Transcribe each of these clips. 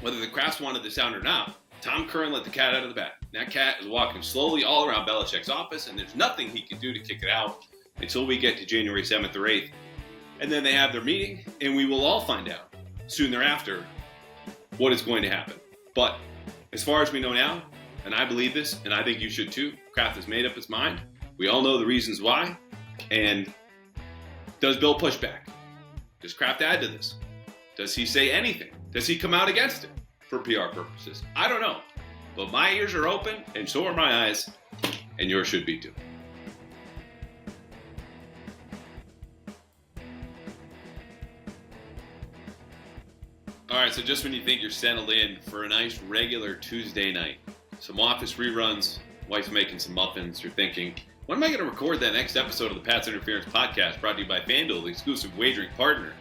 Whether the Krafts wanted the sound or not, Tom Curran let the cat out of the bag. That cat is walking slowly all around Belichick's office, and there's nothing he can do to kick it out until we get to January 7th or 8th. And then they have their meeting, and we will all find out soon thereafter what is going to happen. But as far as we know now, and I believe this, and I think you should too, Kraft has made up his mind. We all know the reasons why. And does Bill push back? Does Kraft add to this? Does he say anything? Does he come out against it for PR purposes? I don't know. But my ears are open, and so are my eyes, and yours should be too. All right, so just when you think you're settled in for a nice regular Tuesday night, some office reruns, wife's making some muffins, you're thinking, when am I going to record that next episode of the Pats Interference Podcast brought to you by FanDuel, the exclusive wagering partner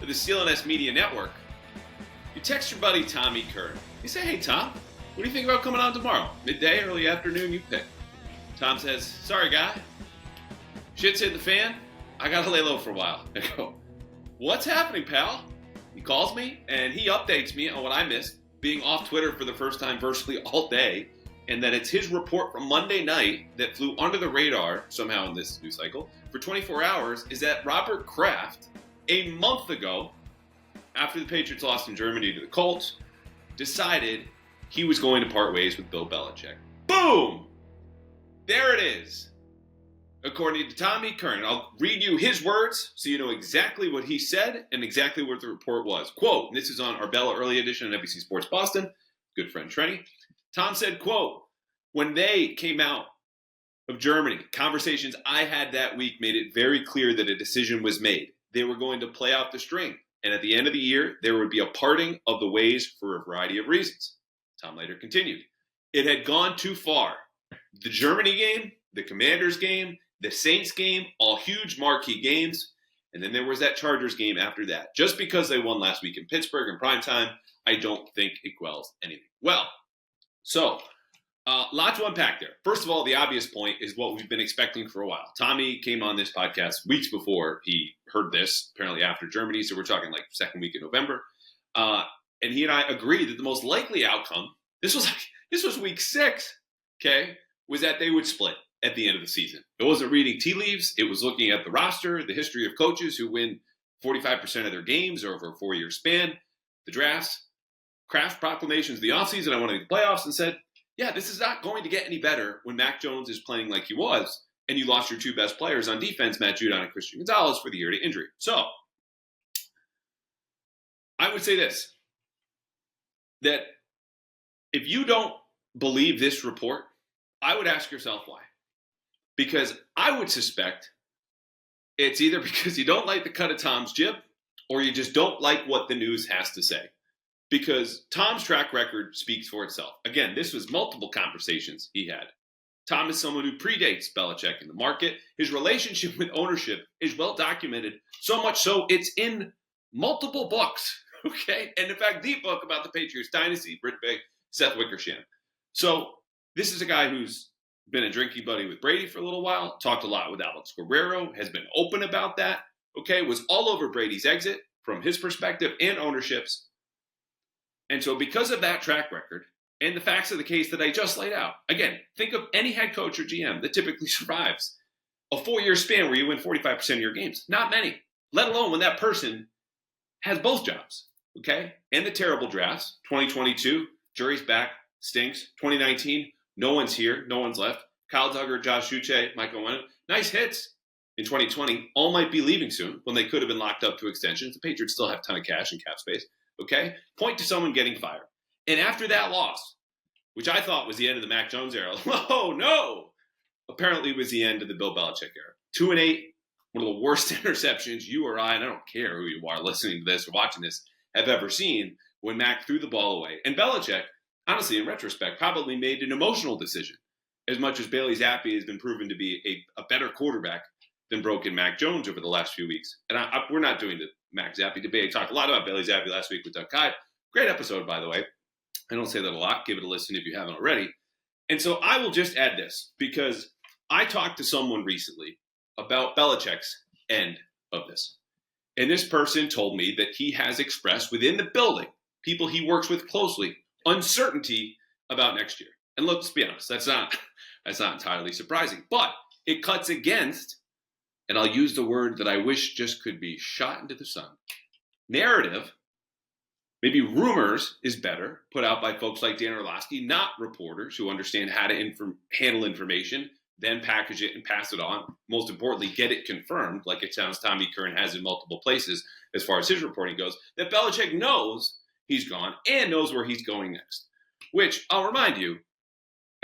of the CLNS Media Network? You text your buddy Tommy Curran. You say, hey, Tom, what do you think about coming on tomorrow? Midday, early afternoon, you pick. Tom says, sorry, guy. Shit's hit the fan. I got to lay low for a while. I go, what's happening, pal? He calls me, and he updates me on what I missed, being off Twitter for the first time virtually all day, and that it's his report from Monday night that flew under the radar somehow in this news cycle for 24 hours is that Robert Kraft, a month ago, after the Patriots lost in Germany to the Colts, decided he was going to part ways with Bill Belichick. Boom! There it is. According to Tommy Curran, I'll read you his words so you know exactly what he said and exactly what the report was. Quote, and this is on our Bella Early Edition on NBC Sports Boston, good friend Trenny. Tom said, quote, when they came out of Germany, conversations I had that week made it very clear that a decision was made. They were going to play out the string. And at the end of the year, there would be a parting of the ways for a variety of reasons. Tom later continued. It had gone too far. The Germany game, the Commanders game, the Saints game, all huge marquee games. And then there was that Chargers game after that. Just because they won last week in Pittsburgh in primetime, I don't think it quells anything. Well, so lot to unpack there. First of all, the obvious point is what we've been expecting for a while. Tommy came on this podcast weeks before he heard this, apparently after Germany. So we're talking like second week in November. And he and I agreed that the most likely outcome, this was week 6, okay, was that they would split at the end of the season. It wasn't reading tea leaves. It was looking at the roster, the history of coaches who win 45% of their games over a 4-year span, the drafts, Kraft proclamations of the offseason. I wanted the playoffs and said, yeah, this is not going to get any better when Mac Jones is playing like he was and you lost your 2 best players on defense, Matt Judon and Christian Gonzalez, for the year to injury. So I would say this, that if you don't believe this report, I would ask yourself why. Because I would suspect it's either because you don't like the cut of Tom's jib or you just don't like what the news has to say. Because Tom's track record speaks for itself. Again, this was multiple conversations he had. Tom is someone who predates Belichick in the market. His relationship with ownership is well documented, so much so it's in multiple books. Okay? And in fact, the book about the Patriots dynasty, written by Seth Wickersham. So this is a guy who's been a drinking buddy with Brady for a little while, talked a lot with Alex Guerrero, has been open about that, okay, was all over Brady's exit from his perspective and ownership's. And so because of that track record and the facts of the case that I just laid out, again, think of any head coach or GM that typically survives a 4-year span where you win 45% of your games. Not many, let alone when that person has both jobs, okay? And the terrible drafts, 2022, jury's back, stinks. 2019, no one's here, no one's left. Kyle Duggar, Josh Uche, Michael Owen, nice hits. In 2020, all might be leaving soon when they could have been locked up to extensions. The Patriots still have a ton of cash and cap space. Okay? Point to someone getting fired. And after that loss, which I thought was the end of the Mac Jones era, oh no! Apparently it was the end of the Bill Belichick era. 2-8, one of the worst interceptions you or I, and I don't care who you are listening to this or watching this, have ever seen when Mac threw the ball away. And Belichick, honestly, in retrospect, probably made an emotional decision. As much as Bailey Zappi has been proven to be a better quarterback than broken Mac Jones over the last few weeks. And we're not doing the Mac Zappi debate. I talked a lot about Bailey Zappi last week with Doug Kide. Great episode, by the way. I don't say that a lot. Give it a listen if you haven't already. And so I will just add this because I talked to someone recently about Belichick's end of this. And this person told me that he has expressed within the building, people he works with closely, uncertainty about next year. And let's be honest, that's not entirely surprising. But it cuts against, and I'll use the word that I wish just could be shot into the sun, narrative. Maybe rumors is better, put out by folks like Dan Orlovsky, not reporters who understand how to handle information, then package it and pass it on. Most importantly, get it confirmed, like it sounds Tommy Curran has in multiple places as far as his reporting goes, that Belichick knows he's gone and knows where he's going next. Which, I'll remind you,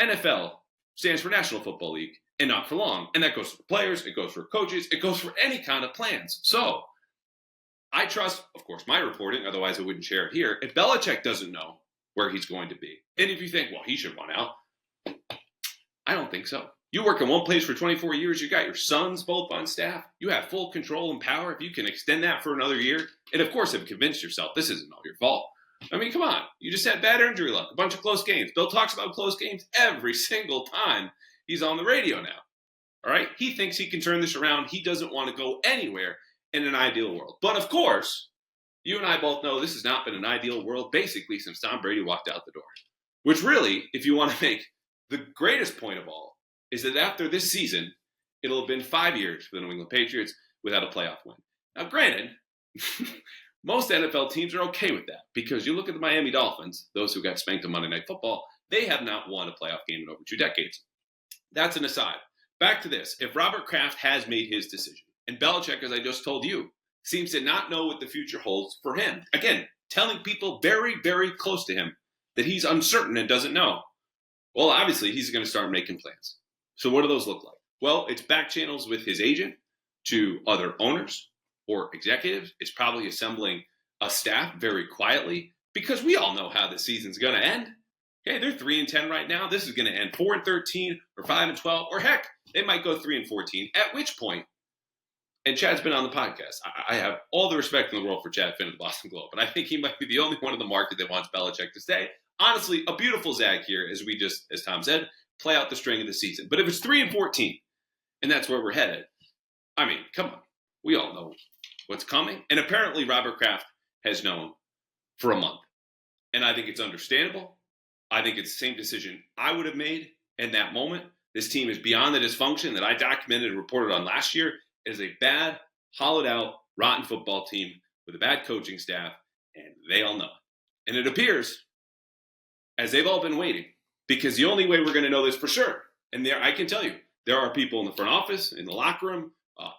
NFL stands for National Football League and not for long. And that goes for players, it goes for coaches, it goes for any kind of plans. So I trust, of course, my reporting, otherwise I wouldn't share it here. If Belichick doesn't know where he's going to be, and if you think, well, he should want out, I don't think so. You work in one place for 24 years, you got your sons both on staff, you have full control and power. If you can extend that for another year, and of course have convinced yourself this isn't all your fault. I mean, come on. You just had bad injury luck, a bunch of close games. Bill talks about close games every single time he's on the radio now. All right? He thinks he can turn this around. He doesn't want to go anywhere in an ideal world. But of course, you and I both know this has not been an ideal world basically since Tom Brady walked out the door. Which really, if you want to make the greatest point of all, is that after this season, it'll have been 5 years for the New England Patriots without a playoff win. Now, granted, most NFL teams are okay with that because you look at the Miami Dolphins, those who got spanked on Monday Night Football, they have not won a playoff game in over 2 decades. That's an aside. Back to this. If Robert Kraft has made his decision, and Belichick, as I just told you, seems to not know what the future holds for him, again, telling people very, very close to him that he's uncertain and doesn't know, well, obviously, he's going to start making plans. So what do those look like? Well, it's back channels with his agent to other owners or executives. It's probably assembling a staff very quietly because we all know how the season's going to end. Okay, they're 3-10 right now. This is going to end 4-13 or 5-12, or heck, they might go 3-14. At which point, and Chad's been on the podcast. I have all the respect in the world for Chad Finn of the Boston Globe, but I think he might be the only one in the market that wants Belichick to stay. Honestly, a beautiful zag here as we just, as Tom said, play out the string of the season. But if it's 3-14, and that's where we're headed, I mean, come on. We all know what's coming. And apparently Robert Kraft has known for a month. And I think it's understandable. I think it's the same decision I would have made in that moment. This team is beyond the dysfunction that I documented and reported on last year. It is a bad, hollowed out, rotten football team with a bad coaching staff, and they all know it. And it appears, as they've all been waiting, because the only way we're going to know this for sure, and there I can tell you, there are people in the front office, in the locker room,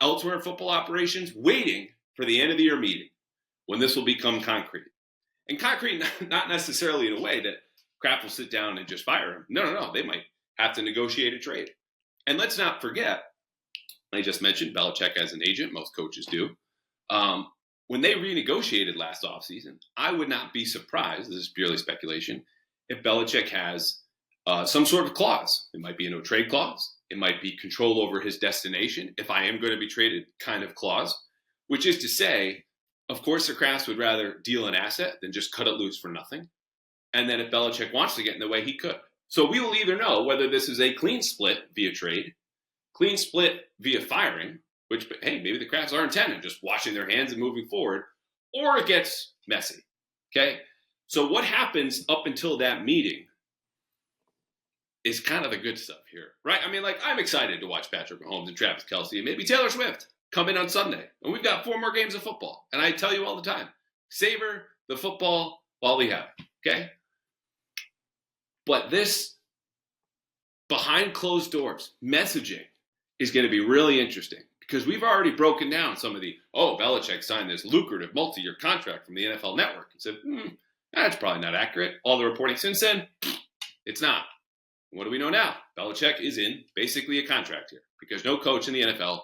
elsewhere in football operations, waiting for the end of the year meeting when this will become concrete. And concrete, not necessarily in a way that Kraft will sit down and just fire him. No. They might have to negotiate a trade. And let's not forget, I just mentioned Belichick as an agent. Most coaches do. When they renegotiated last offseason, I would not be surprised, this is purely speculation, if Belichick has some sort of clause. It might be a no-trade clause. It might be control over his destination, if I am going to be traded kind of clause, which is to say, of course, the Krafts would rather deal an asset than just cut it loose for nothing. And then if Belichick wants to get in the way, he could. So we will either know whether this is a clean split via trade, clean split via firing, which, hey, maybe the Krafts are intent on just washing their hands and moving forward, or it gets messy, okay? So what happens up until that meeting is kind of the good stuff here, right? I mean, like, I'm excited to watch Patrick Mahomes and Travis Kelce and maybe Taylor Swift come in on Sunday. And we've got 4 more games of football. And I tell you all the time, savor the football while we have it, okay? But this behind closed doors messaging is going to be really interesting because we've already broken down some of the, Belichick signed this lucrative multi-year contract from the NFL Network and said, that's probably not accurate. All the reporting since then, it's not. What do we know now? Belichick is in basically a contract here because no coach in the NFL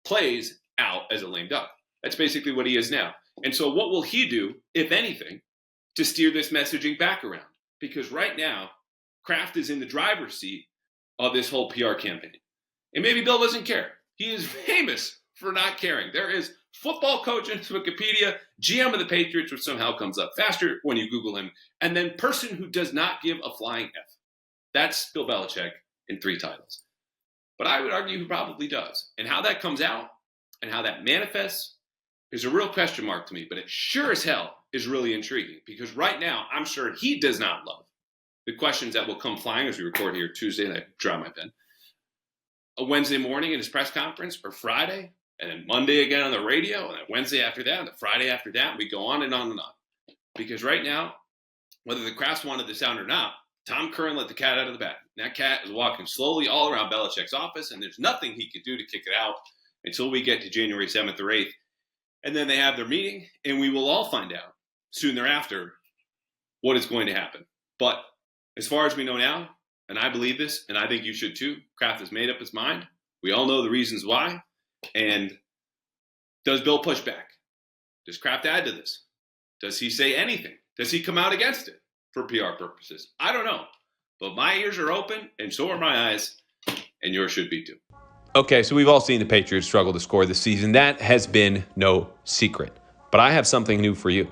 plays out as a lame duck. That's basically what he is now. And so what will he do, if anything, to steer this messaging back around? Because right now, Kraft is in the driver's seat of this whole PR campaign. And maybe Bill doesn't care. He is famous for not caring. There is football coach in his Wikipedia, GM of the Patriots, which somehow comes up faster when you Google him, and then person who does not give a flying F. That's Bill Belichick in 3 titles. But I would argue he probably does. And how that comes out and how that manifests is a real question mark to me. But it sure as hell is really intriguing because right now, I'm sure he does not love the questions that will come flying as we record here Tuesday, and I draw my pen. A Wednesday morning in his press conference, or Friday, and then Monday again on the radio, and then Wednesday after that, and the Friday after that. We go on and on and on. Because right now, whether the Krafts wanted this out or not, Tom Curran let the cat out of the bag. And that cat is walking slowly all around Belichick's office, and there's nothing he can do to kick it out until we get to January 7th or 8th. And then they have their meeting, and we will all find out soon thereafter what is going to happen. But as far as we know now, and I believe this, and I think you should too, Kraft has made up his mind. We all know the reasons why. And does Bill push back? Does Kraft add to this? Does he say anything? Does he come out against it for PR purposes? I don't know. But my ears are open, and so are my eyes, and yours should be too. Okay, so we've all seen the Patriots struggle to score this season. That has been no secret. But I have something new for you.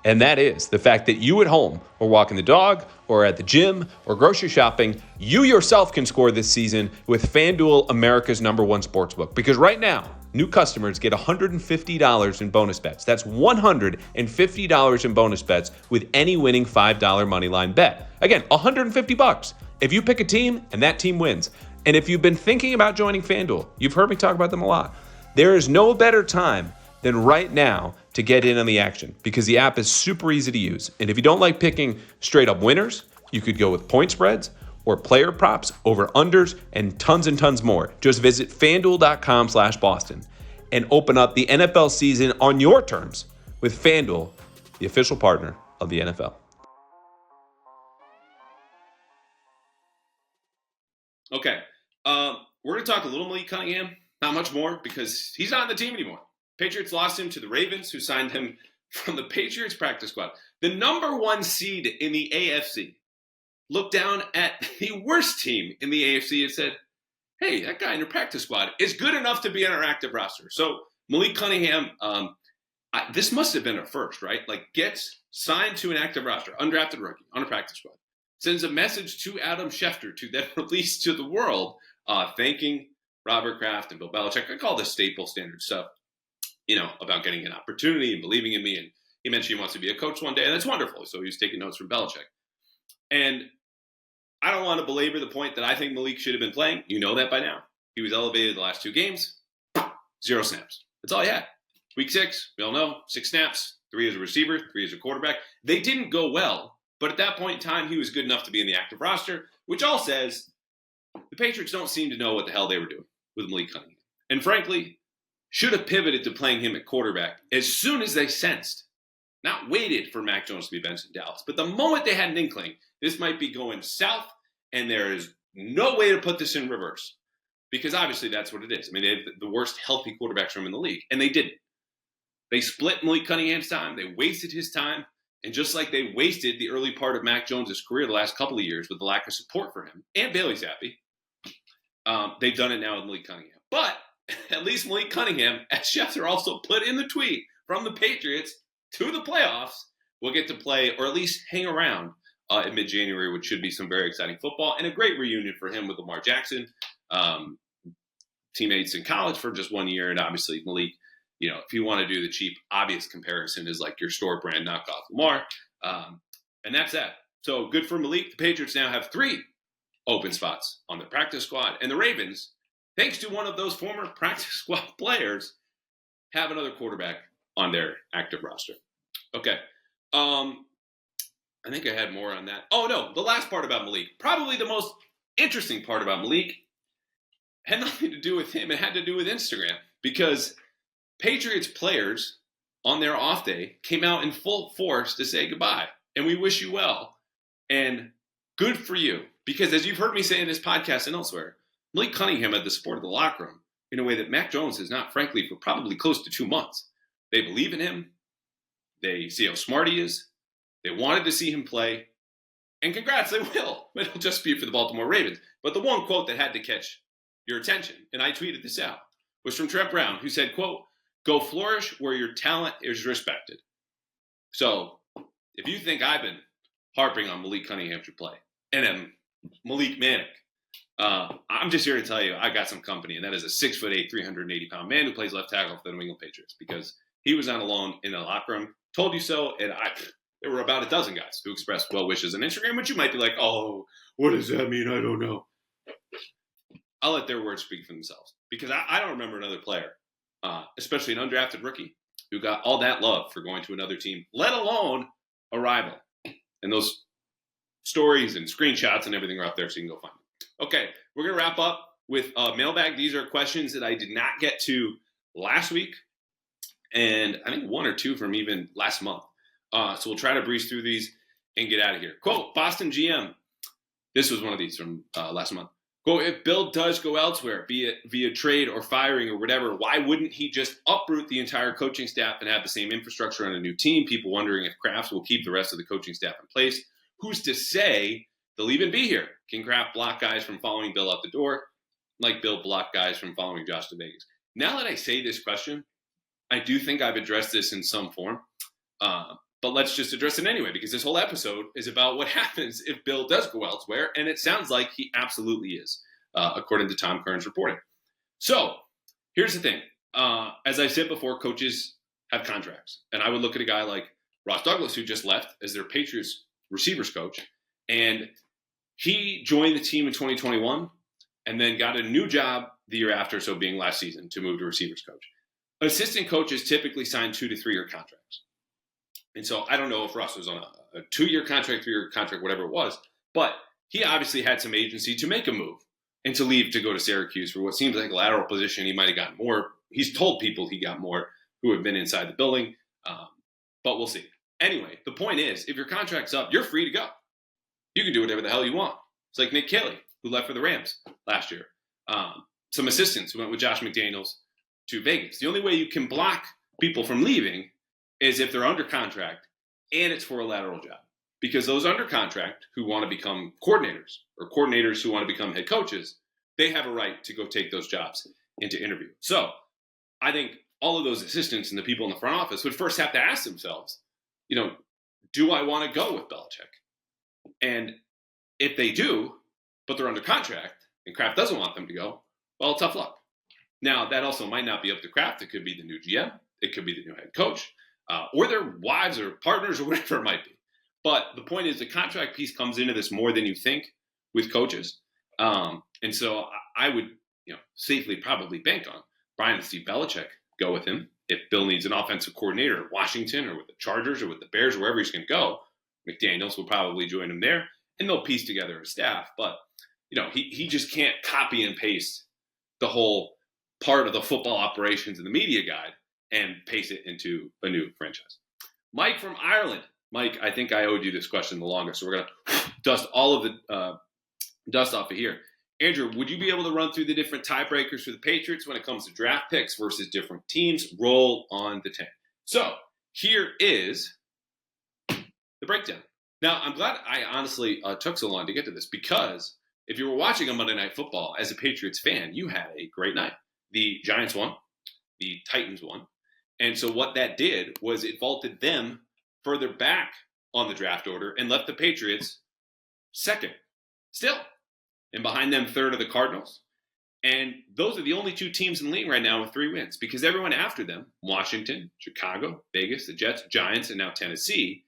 And that is the fact that you at home, or walking the dog, or at the gym, or grocery shopping, you yourself can score this season with FanDuel, America's #1 sportsbook. Because right now, new customers get $150 in bonus bets. That's $150 in bonus bets with any winning $5 moneyline bet. Again, $150 if you pick a team and that team wins. And if you've been thinking about joining FanDuel, you've heard me talk about them a lot. There is no better time than right now to get in on the action because the app is super easy to use. And if you don't like picking straight up winners, you could go with point spreads or player props, over unders, and tons more. Just visit FanDuel.com/Boston and open up the NFL season on your terms with FanDuel, the official partner of the NFL. Okay, we're going to talk a little Malik Cunningham, not much more, because he's not on the team anymore. Patriots lost him to the Ravens, who signed him from the Patriots practice squad. The #1 seed in the AFC looked down at the worst team in the AFC and said, hey, that guy in your practice squad is good enough to be on our active roster. So Malik Cunningham, this must have been a first, right? Like gets signed to an active roster, undrafted rookie on a practice squad. Sends a message to Adam Schefter to then release to the world, thanking Robert Kraft and Bill Belichick. I call this staple standard stuff, about getting an opportunity and believing in me. And he mentioned he wants to be a coach one day, and that's wonderful. So he's taking notes from Belichick. And I don't want to belabor the point that I think Malik should have been playing. You know that by now. He was elevated the last 2 games. 0 snaps. That's all he had. Week 6, we all know, 6 snaps, 3 as a receiver, 3 as a quarterback. They didn't go well. But at that point in time, he was good enough to be in the active roster, which all says the Patriots don't seem to know what the hell they were doing with Malik Cunningham. And frankly, should have pivoted to playing him at quarterback as soon as they sensed, not waited for Mac Jones to be benched in Dallas, but the moment they had an inkling, this might be going south, and there is no way to put this in reverse. Because obviously that's what it is. I mean, they have the worst healthy quarterbacks room in the league, and they didn't. They split Malik Cunningham's time. They wasted his time. And just like they wasted the early part of Mac Jones' career the last couple of years with the lack of support for him, and Bailey Zappi, they've done it now with Malik Cunningham. But at least Malik Cunningham, as Schefter also put in the tweet from the Patriots to the playoffs, will get to play or at least hang around in mid-January, which should be some very exciting football and a great reunion for him with Lamar Jackson, teammates in college for just 1 year, and obviously Malik. If you want to do the cheap, obvious comparison is like your store brand knockoff Lamar. And that's that. So good for Malik. The Patriots now have 3 open spots on the practice squad. And the Ravens, thanks to one of those former practice squad players, have another quarterback on their active roster. Okay. I think I had more on that. Oh, no. The last part about Malik, probably the most interesting part about Malik, had nothing to do with him. It had to do with Instagram. Because Patriots players on their off day came out in full force to say goodbye. And we wish you well. And good for you. Because as you've heard me say in this podcast and elsewhere, Malik Cunningham had the support of the locker room in a way that Mac Jones has not, frankly, for probably close to 2 months. They believe in him. They see how smart he is. They wanted to see him play. And congrats, they will. It'll just be for the Baltimore Ravens. But the one quote that had to catch your attention, and I tweeted this out, was from Trent Brown, who said, quote, "Go flourish where your talent is respected." So if you think I've been harping on Malik Cunningham should play, and am Malik Manic, I'm just here to tell you I got some company, and that is a 6'8", 380-pound man who plays left tackle for the New England Patriots, because He was not alone in the locker room. Told you so, and there were about a dozen guys who expressed well wishes on Instagram, which you might be like, oh, what does that mean? I don't know. I'll let their words speak for themselves, because I don't remember another player, especially an undrafted rookie, who got all that love for going to another team, let alone a rival. And those stories and screenshots and everything are up there, so you can go find them. Okay, we're going to wrap up with mailbag. These are questions that I did not get to last week, and I think one or two from even last month. So we'll try to breeze through these and get out of here. Quote, Boston GM. This was one of these from last month. Quote, if Bill does go elsewhere, be it via trade or firing or whatever, why wouldn't he just uproot the entire coaching staff and have the same infrastructure on a new team? People wondering if Kraft will keep the rest of the coaching staff in place. Who's to say they'll even be here? Can Kraft block guys from following Bill out the door, like Bill blocked guys from following Josh to Vegas? Now that I say this question, I do think I've addressed this in some form. But let's just address it anyway, because this whole episode is about what happens if Bill does go elsewhere, and it sounds like he absolutely is, according to Tom Curran's reporting. So here's the thing. As I said before, coaches have contracts, and I would look at a guy like Ross Douglas, who just left as their Patriots receivers coach, and he joined the team in 2021 and then got a new job the year after, so being last season, to move to receivers coach. Assistant coaches typically sign 2 to 3 year contracts. And so I don't know if Russ was on a 2-year contract, 3-year contract, whatever it was, but he obviously had some agency to make a move and to leave to go to Syracuse for what seems like a lateral position. He might have gotten more. He's told people he got more who have been inside the building, but we'll see. Anyway, the point is, if your contract's up, you're free to go. You can do whatever the hell you want. It's like Nick Kelly, who left for the Rams last year. Some assistants who went with Josh McDaniels to Vegas. The only way you can block people from leaving is if they're under contract and it's for a lateral job. Because those under contract who want to become coordinators or coordinators who want to become head coaches, they have a right to go take those jobs and to interview. So I think all of those assistants and the people in the front office would first have to ask themselves, do I want to go with Belichick? And if they do, but they're under contract and Kraft doesn't want them to go, well, tough luck. Now, that also might not be up to Kraft. It could be the new GM. It could be the new head coach. Or their wives or partners or whatever it might be. But the point is the contract piece comes into this more than you think with coaches. And so I would safely probably bank on Brian and Steve Belichick, go with him. If Bill needs an offensive coordinator at Washington or with the Chargers or with the Bears, wherever he's going to go, McDaniels will probably join him there, and they'll piece together a staff. But, he just can't copy and paste the whole part of the football operations and the media guide and paste it into a new franchise. Mike from Ireland. Mike, I think I owed you this question the longest, so we're going to dust all of the dust off of here. Andrew, would you be able to run through the different tiebreakers for the Patriots when it comes to draft picks versus different teams? Roll on the 10. So here is the breakdown. Now, I'm glad I honestly took so long to get to this, because if you were watching a Monday Night Football as a Patriots fan, you had a great night. The Giants won. The Titans won. And so what that did was it vaulted them further back on the draft order and left the Patriots second still. And behind them, third are the Cardinals. And those are the only 2 teams in the league right now with 3 wins, because everyone after them, Washington, Chicago, Vegas, the Jets, Giants, and now Tennessee,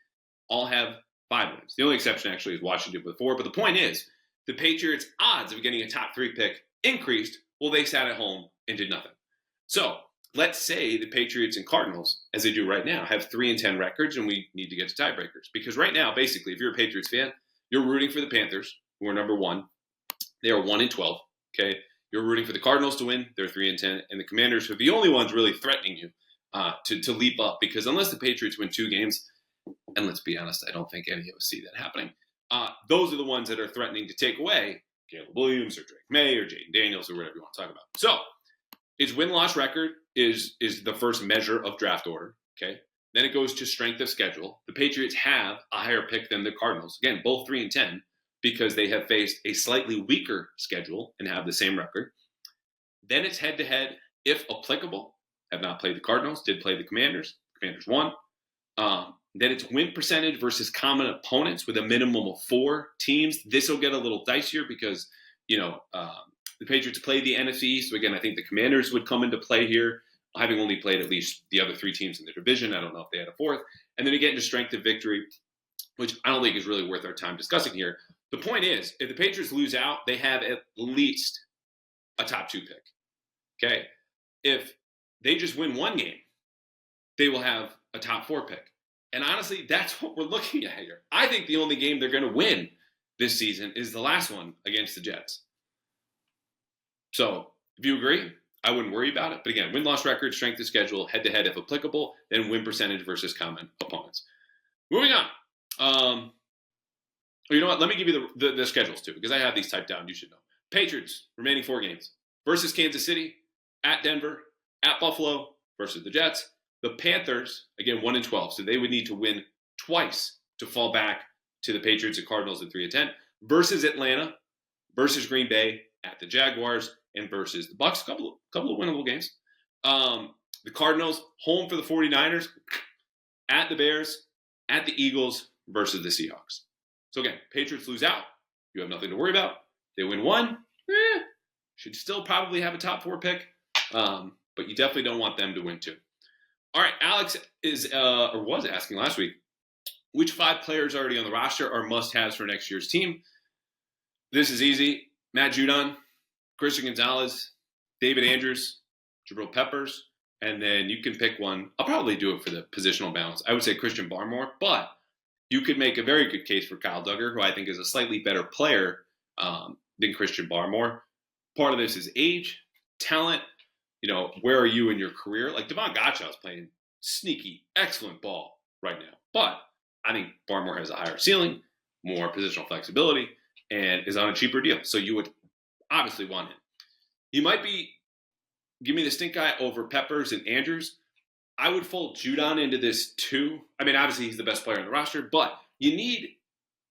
all have 5 wins. The only exception actually is Washington with 4. But the point is, the Patriots' odds of getting a top 3 pick increased while they sat at home and did nothing. So let's say the Patriots and Cardinals, as they do right now, have 3-10 records, and we need to get to tiebreakers. Because right now, basically, if you're a Patriots fan, you're rooting for the Panthers, who are number 1. They are 1-12. Okay, you're rooting for the Cardinals to win. They're 3-10, and the Commanders are the only ones really threatening you to leap up. Because unless the Patriots win 2 games, and let's be honest, I don't think any of us see that happening. Those are the ones that are threatening to take away Caleb Williams or Drake May or Jaden Daniels or whatever you want to talk about. So its win-loss record is the first measure of draft order. Okay, then it goes to strength of schedule. The Patriots have a higher pick than the Cardinals. Again, both 3-10. Because they have faced a slightly weaker schedule and have the same record. Then it's head-to-head, if applicable. Have not played the Cardinals, did play the Commanders. Commanders won. Then it's win percentage versus common opponents with a minimum of 4 teams. This will get a little dicier because, the Patriots play the NFC. So, again, I think the Commanders would come into play here. having only played at least the other 3 teams in the division. I don't know if they had a fourth. And then you get into strength of victory, which I don't think is really worth our time discussing here. The point is, if the Patriots lose out, they have at least a top 2 pick. Okay? If they just win one game, they will have a top 4 pick. And honestly, that's what we're looking at here. I think the only game they're going to win this season is the last one against the Jets. So, if you agree, I wouldn't worry about it. But again, win-loss record, strength of schedule, head-to-head if applicable, then win percentage versus common opponents. Moving on. You know what? Let me give you the schedules too, because I have these typed down. You should know. Patriots, remaining 4 games. Versus Kansas City, at Denver, at Buffalo, versus the Jets. The Panthers, again, 1-12. So they would need to win twice to fall back to the Patriots and Cardinals at 3-10. Versus Atlanta, versus Green Bay, at the Jaguars, and versus the Bucs. Couple of winnable games. The Cardinals, home for the 49ers, at the Bears, at the Eagles, versus the Seahawks. So again, Patriots lose out. You have nothing to worry about. They win 1. Should still probably have a top 4 pick. But you definitely don't want them to win 2. All right, Alex was asking last week, which 5 players already on the roster are must-haves for next year's team? This is easy. Matt Judon, Christian Gonzalez, David Andrews, Jabril Peppers, and then you can pick one. I'll probably do it for the positional balance. I would say Christian Barmore, but you could make a very good case for Kyle Duggar, who I think is a slightly better player than Christian Barmore. Part of this is age, talent. You know, where are you in your career? Like Devon Gottschall is playing sneaky, excellent ball right now. But I think Barmore has a higher ceiling, more positional flexibility, and is on a cheaper deal. So you would obviously want him. You might be, give me the stink eye over Peppers and Andrews. I would fold Judon into this too. I mean, obviously he's the best player on the roster, but you need,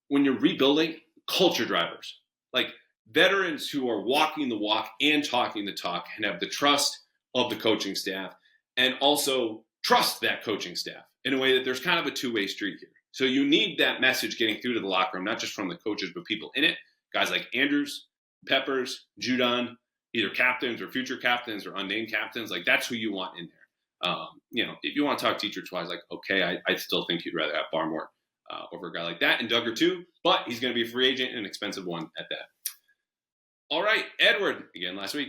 when you're rebuilding, culture drivers. Like veterans who are walking the walk and talking the talk and have the trust of the coaching staff and also trust that coaching staff in a way that there's kind of a two-way street here. So you need that message getting through to the locker room, not just from the coaches, but people in it. Guys like Andrews, Peppers, Judon, either captains or future captains or unnamed captains. Like that's who you want in there. You know, if you want to talk teacher-wise, like, okay, I still think you'd rather have Barmore over a guy like that, and Duggar too, but he's going to be a free agent and an expensive one at that. All right, Edward, again last week,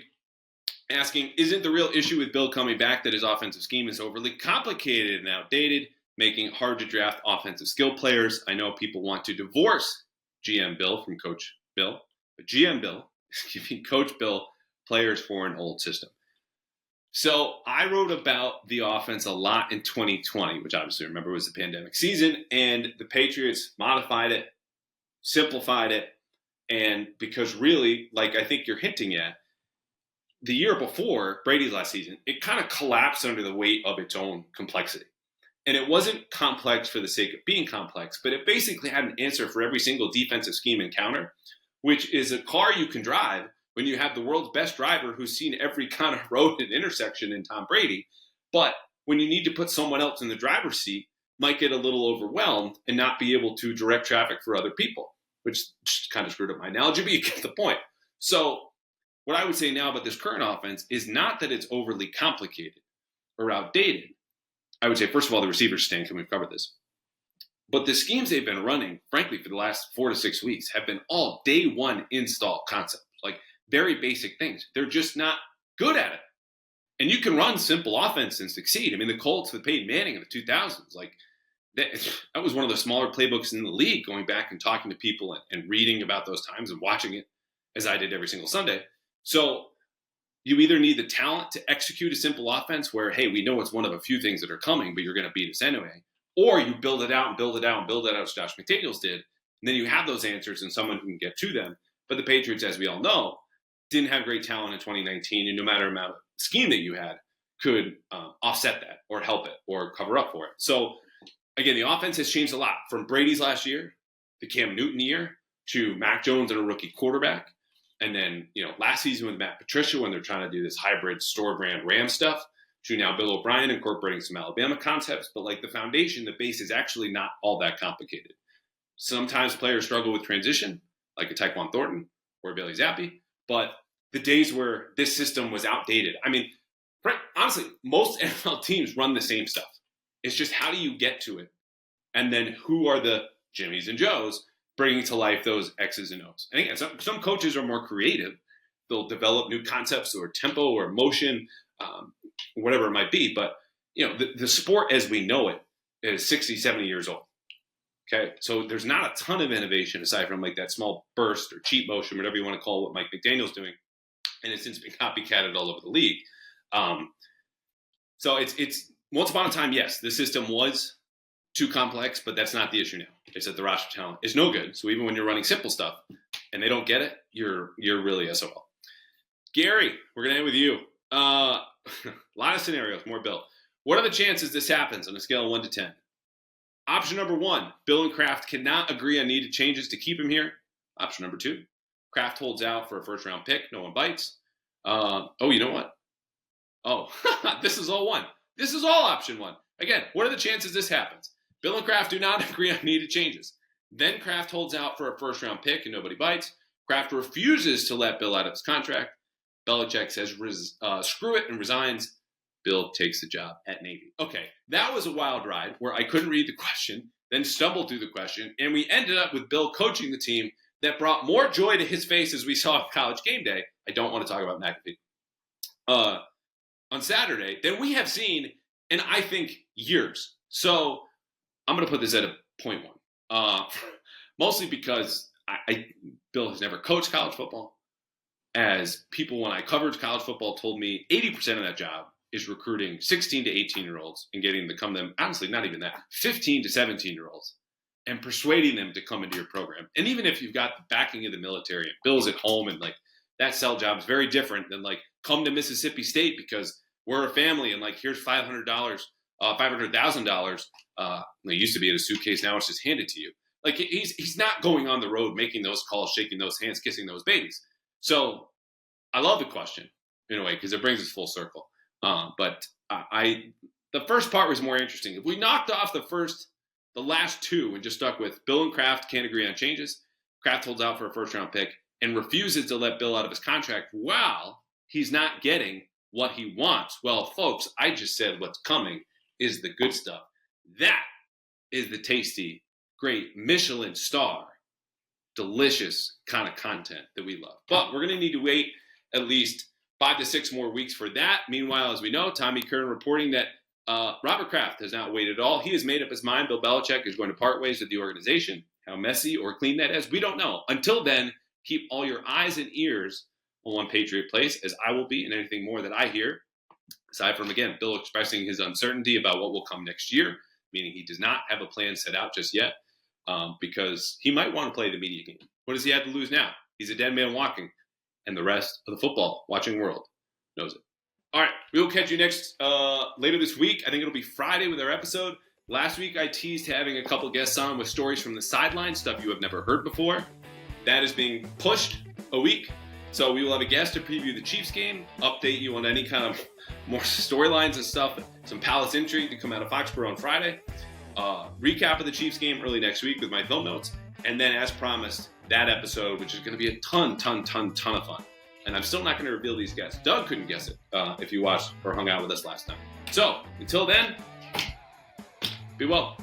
asking, isn't the real issue with Bill coming back that his offensive scheme is overly complicated and outdated, making it hard to draft offensive skill players? I know people want to divorce GM Bill from Coach Bill, but GM Bill is giving Coach Bill players for an old system. So I wrote about the offense a lot in 2020, which obviously remember was the pandemic season, and the Patriots modified it, simplified it, and because really, like I think you're hinting at, the year before, Brady's last season, it kind of collapsed under the weight of its own complexity. And it wasn't complex for the sake of being complex, but it basically had an answer for every single defensive scheme and counter, which is a car you can drive when you have the world's best driver who's seen every kind of road and intersection in Tom Brady. But when you need to put someone else in the driver's seat, might get a little overwhelmed and not be able to direct traffic for other people, which kind of screwed up my analogy, but you get the point. So what I would say now about this current offense is not that it's overly complicated or outdated. I would say, first of all, the receivers stink, and we've covered this. But the schemes they've been running, frankly, for the last 4 to 6 weeks have been all day one install concepts, like very basic things. They're just not good at it. And you can run simple offense and succeed. I mean, the Colts with Peyton Manning in the 2000s, like that was one of the smaller playbooks in the league, going back and talking to people and reading about those times and watching it as I did every single Sunday. So you either need the talent to execute a simple offense where, hey, we know it's one of a few things that are coming, but you're going to beat us anyway. Or you build it out and build it out and build it out as Josh McDaniels did. And then you have those answers and someone who can get to them. But the Patriots, as we all know, didn't have great talent in 2019. And no matter the amount of scheme that you had could offset that or help it or cover up for it. So again, the offense has changed a lot from Brady's last year, the Cam Newton year, to Mac Jones and a rookie quarterback. And then, last season with Matt Patricia, when they're trying to do this hybrid store brand Ram stuff, to now Bill O'Brien incorporating some Alabama concepts. But like the foundation, the base is actually not all that complicated. Sometimes players struggle with transition, like a Tyquan Thornton or Bailey Zappi. But the days where this system was outdated, I mean, Right. Honestly, most NFL teams run the same stuff. It's just how do you get to it? And then who are the Jimmies and Joes bringing to life those X's and O's? And again, some coaches are more creative. They'll develop new concepts or tempo or motion, whatever it might be. But, the sport as we know it is 60, 70 years old. Okay, so there's not a ton of innovation aside from like that small burst or cheat motion, whatever you want to call what Mike McDaniel's doing. And it's since been copycatted all over the league. So it's once upon a time, yes, the system was too complex, but that's not the issue now. It's that the roster talent is no good. So even when you're running simple stuff and they don't get it, you're really SOL. Gary, we're going to end with you. A lot of scenarios, more Bill. What are the chances this happens on a scale of 1 to 10? Option number 1, Bill and Kraft cannot agree on needed changes to keep him here. Option number 2, Kraft holds out for a first-round pick. No one bites. You know what? Oh, this is all one. This is all option 1. Again, what are the chances this happens? Bill and Kraft do not agree on needed changes. Then Kraft holds out for a first-round pick and nobody bites. Kraft refuses to let Bill out of his contract. Belichick says, screw it, and resigns. Bill takes the job at Navy. Okay, that was a wild ride where I couldn't read the question, then stumbled through the question, and we ended up with Bill coaching the team that brought more joy to his face as we saw at College Game Day. I don't want to talk about McAfee. On Saturday, than we have seen in, I think, years. So I'm going to put this at a 0.1. Mostly because Bill has never coached college football. As people, when I covered college football, told me 80% of that job is recruiting 16 to 18-year-olds and getting to come them, honestly, not even that, 15 to 17-year-olds and persuading them to come into your program. And even if you've got the backing of the military and Bill's at home and like that sell job is very different than like come to Mississippi State because we're a family and like here's $500, $500,000. It used to be in a suitcase, now it's just handed to you. Like he's not going on the road making those calls, shaking those hands, kissing those babies. So I love the question in a way because it brings us full circle. But the first part was more interesting. If we knocked off the last two and just stuck with Bill and Kraft can't agree on changes, Kraft holds out for a first-round pick and refuses to let Bill out of his contract while he's not getting what he wants. Well, folks, I just said what's coming is the good stuff. That is the tasty, great Michelin star, delicious kind of content that we love. But we're going to need to wait at least 5 to 6 more weeks for that. Meanwhile, as we know, Tommy Kern reporting that Robert Kraft has not waited at all. He has made up his mind. Bill Belichick is going to part ways with the organization. How messy or clean that is, we don't know. Until then, keep all your eyes and ears on One Patriot Place, as I will be, and anything more that I hear. Aside from, again, Bill expressing his uncertainty about what will come next year, meaning he does not have a plan set out just yet, because he might want to play the media game. What does he have to lose now? He's a dead man walking, and the rest of the football watching world knows it. All right, we will catch you next later this week. I think it'll be Friday with our episode. Last week, I teased having a couple guests on with stories from the sideline, stuff you have never heard before. That is being pushed a week. So we will have a guest to preview the Chiefs game, update you on any kind of more storylines and stuff, some Palace intrigue to come out of Foxboro on Friday, recap of the Chiefs game early next week with my film notes, and then as promised, that episode, which is going to be a ton of fun. And I'm still not going to reveal these guests. Doug couldn't guess it if you watched or hung out with us last time. So until then, be well.